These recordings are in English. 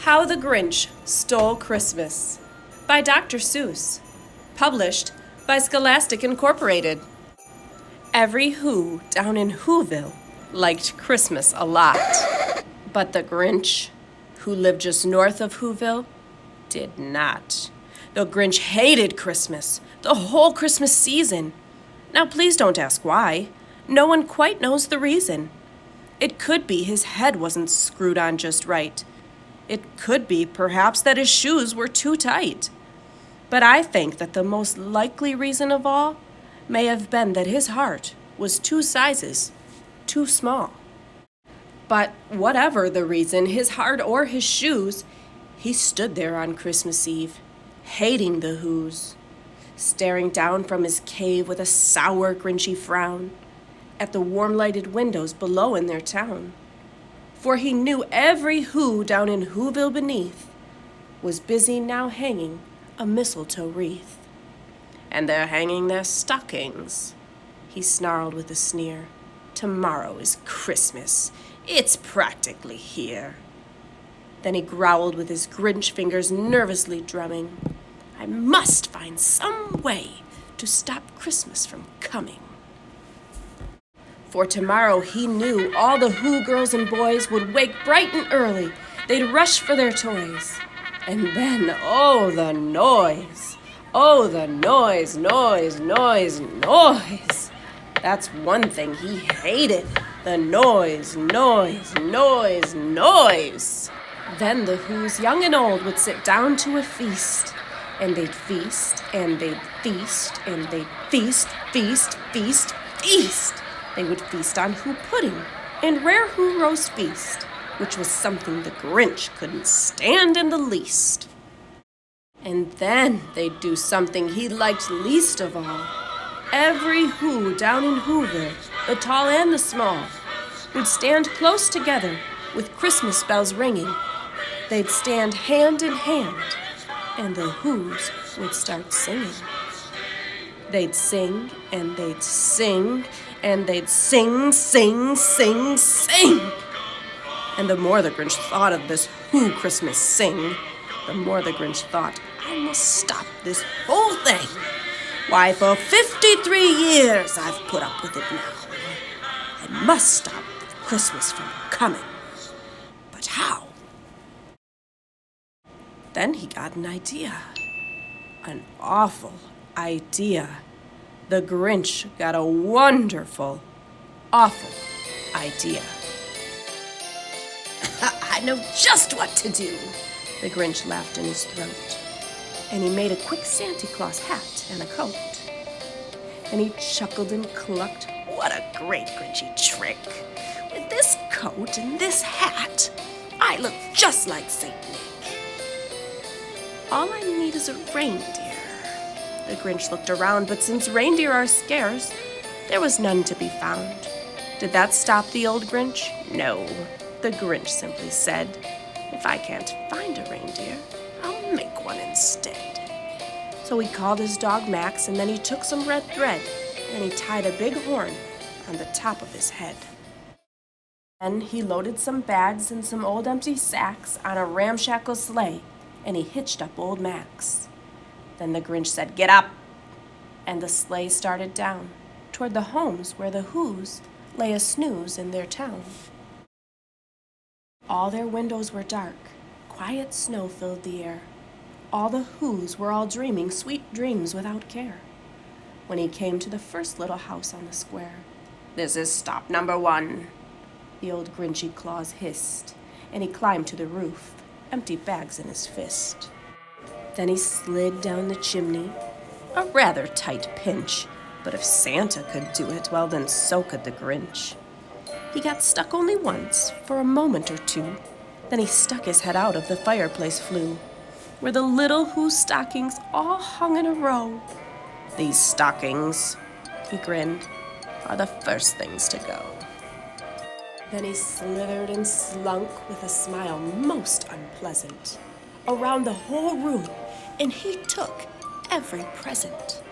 How the Grinch Stole Christmas by Dr. Seuss. Published by Scholastic Incorporated. Every Who down in Whoville liked Christmas a lot. But the Grinch, who lived just north of Whoville, did not. The Grinch hated Christmas, the whole Christmas season. Now please don't ask why. No one quite knows the reason. It could be his head wasn't screwed on just right. It could be, perhaps, that his shoes were too tight. But I think that the most likely reason of all may have been that his heart was 2 sizes too small. But whatever the reason, his heart or his shoes, he stood there on Christmas Eve, hating the Whos, staring down from his cave with a sour, grinchy frown at the warm-lighted windows below in their town. For he knew every Who down in Whoville beneath was busy now hanging a mistletoe wreath. And they're hanging their stockings, he snarled with a sneer. Tomorrow is Christmas. It's practically here. Then he growled with his Grinch fingers nervously drumming. I must find some way to stop Christmas from coming. For tomorrow he knew all the Who girls and boys would wake bright and early. They'd rush for their toys. And then, oh, the noise. Oh, the noise, noise, noise, noise. That's one thing he hated. The noise, noise, noise, noise. Then the Whos, young and old, would sit down to a feast. And they'd feast, and they'd feast, and they'd feast, feast, feast, feast. They would feast on Who pudding and rare Who roast beast, which was something the Grinch couldn't stand in the least. And then they'd do something he liked least of all. Every Who down in Whoville, the tall and the small, would stand close together with Christmas bells ringing. They'd stand hand in hand, and the Whos would start singing. They'd sing, and they'd sing, and they'd sing, sing, sing, sing. And the more the Grinch thought of this Who Christmas sing, the more the Grinch thought, I must stop this whole thing. Why, for 53 years I've put up with it now. I must stop Christmas from coming. But how? Then he got an idea. An awful idea. The Grinch got a wonderful, awful idea. I know just what to do, the Grinch laughed in his throat. And he made a quick Santa Claus hat and a coat. And he chuckled and clucked, what a great Grinchy trick. With this coat and this hat, I look just like Saint Nick. All I need is a reindeer. The Grinch looked around, but since reindeer are scarce, there was none to be found. Did that stop the old Grinch? No. The Grinch simply said, if I can't find a reindeer, I'll make one instead. So he called his dog Max, and then he took some red thread, and he tied a big horn on the top of his head. Then he loaded some bags and some old empty sacks on a ramshackle sleigh, and he hitched up old Max. Then the Grinch said, get up! And the sleigh started down toward the homes where the Whos lay a snooze in their town. All their windows were dark, quiet snow filled the air. All the Whos were all dreaming sweet dreams without care. When he came to the first little house on the square, this is stop number 1, the old Grinchy Claus hissed, and he climbed to the roof, empty bags in his fist. Then he slid down the chimney, a rather tight pinch, but if Santa could do it, well then so could the Grinch. He got stuck only once, for a moment or two, then he stuck his head out of the fireplace flue, where the little Who stockings all hung in a row. These stockings, he grinned, are the first things to go. Then he slithered and slunk with a smile most unpleasant around the whole room, and he took every present.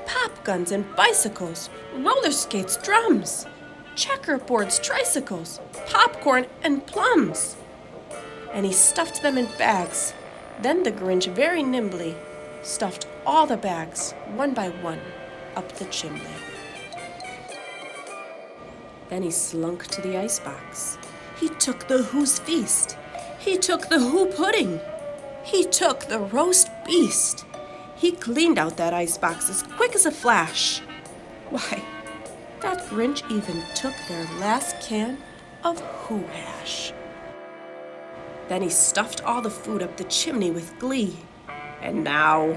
Pop guns and bicycles, roller skates, drums, checkerboards, tricycles, popcorn, and plums. and he stuffed them in bags. Then the Grinch very nimbly stuffed all the bags, one by one, up the chimney. Then he slunk to the icebox. He took the Who's feast. He took the Who pudding. He took the roast beast. He cleaned out that icebox as quick as a flash. Why, that Grinch even took their last can of Who hash. Then he stuffed all the food up the chimney with glee. And now,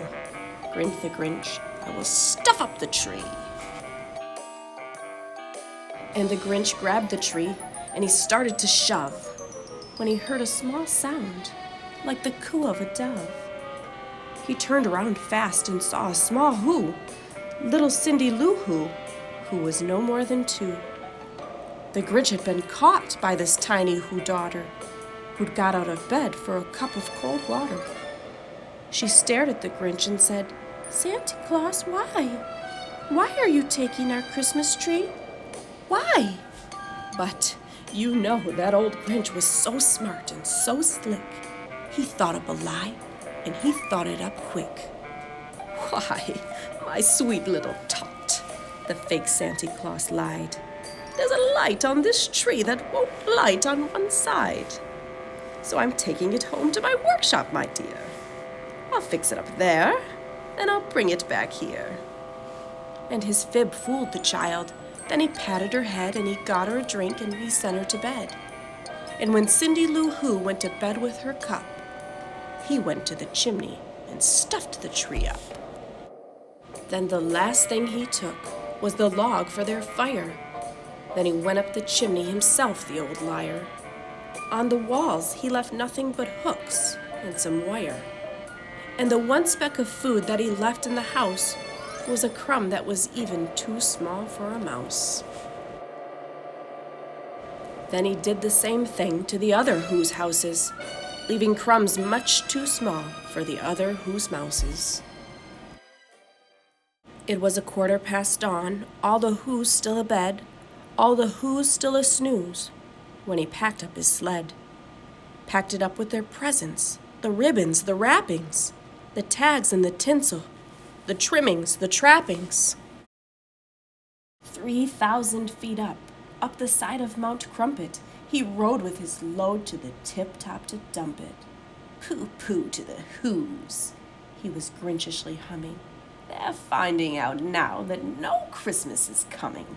grinned the Grinch, I will stuff up the tree. And the Grinch grabbed the tree and he started to shove when he heard a small sound like the coo of a dove. He turned around fast and saw a small Who, little Cindy Lou who was no more than 2. The Grinch had been caught by this tiny Who daughter, who'd got out of bed for a cup of cold water. She stared at the Grinch and said, "Santa Claus, why? Why are you taking our Christmas tree? Why?" But you know that old Grinch was so smart and so slick. He thought up a lie, and he thought it up quick. "Why, my sweet little tot," the fake Santa Claus lied. "There's a light on this tree that won't light on one side. So I'm taking it home to my workshop, my dear. I'll fix it up there, then I'll bring it back here." And his fib fooled the child. Then he patted her head and he got her a drink and he sent her to bed. And when Cindy Lou Who went to bed with her cup, he went to the chimney and stuffed the tree up. Then the last thing he took was the log for their fire. Then he went up the chimney himself, the old liar. On the walls he left nothing but hooks and some wire. And the one speck of food that he left in the house was a crumb that was even too small for a mouse. Then he did the same thing to the other Who's houses, leaving crumbs much too small for the other Who's mouses. It was 1/4 dawn, all the Who's still abed, all the Who's still a snooze, when he packed up his sled. Packed it up with their presents, the ribbons, the wrappings, the tags and the tinsel, the trimmings, the trappings. 3,000 feet up the side of Mount Crumpet, he rode with his load to the tip-top to dump it. "Pooh-pooh to the Who's," he was grinchishly humming. "They're finding out now that no Christmas is coming.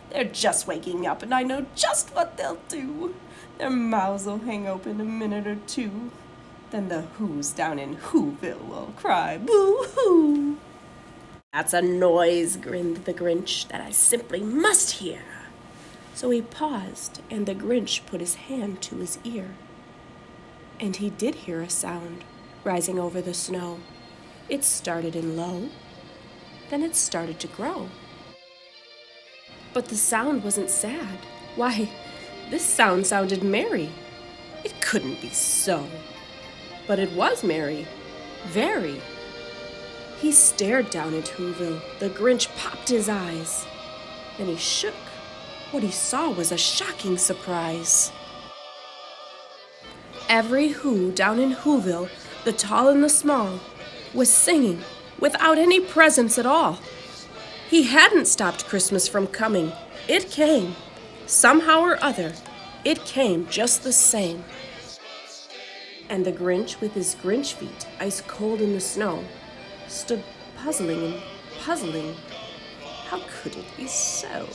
They're just waking up and I know just what they'll do. Their mouths will hang open a minute or two. Then the Who's down in Whoville will cry, boo-hoo." "That's a noise," grinned the Grinch, "that I simply must hear." So he paused, and the Grinch put his hand to his ear. And he did hear a sound rising over the snow. It started in low, then it started to grow. But the sound wasn't sad. Why, this sound sounded merry. It couldn't be so. But it was merry, very. He stared down at Whoville. The Grinch popped his eyes. Then he shook. What he saw was a shocking surprise. Every Who down in Whoville, the tall and the small, was singing without any presents at all. He hadn't stopped Christmas from coming. It came, somehow or other. It came just the same. And the Grinch, with his Grinch feet ice cold in the snow, stood puzzling and puzzling. How could it be so?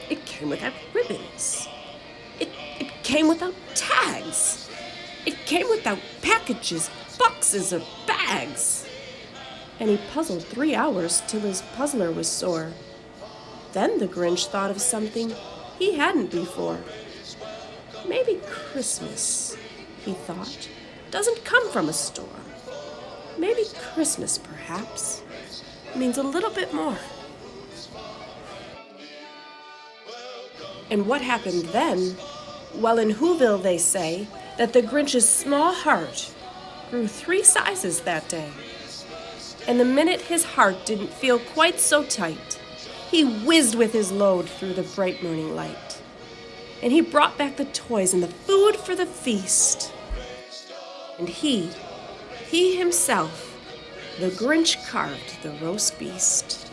It came without ribbons. It came without tags. It came without packages, boxes, or bags. And he puzzled 3 hours till his puzzler was sore. Then the Grinch thought of something he hadn't before. Maybe Christmas, he thought, doesn't come from a store. Maybe Christmas, perhaps, means a little bit more. And what happened then? Well, in Whoville they say that the Grinch's small heart grew 3 sizes that day. And the minute his heart didn't feel quite so tight, he whizzed with his load through the bright morning light. and he brought back the toys and the food for the feast. And he himself, the Grinch, carved the roast beast.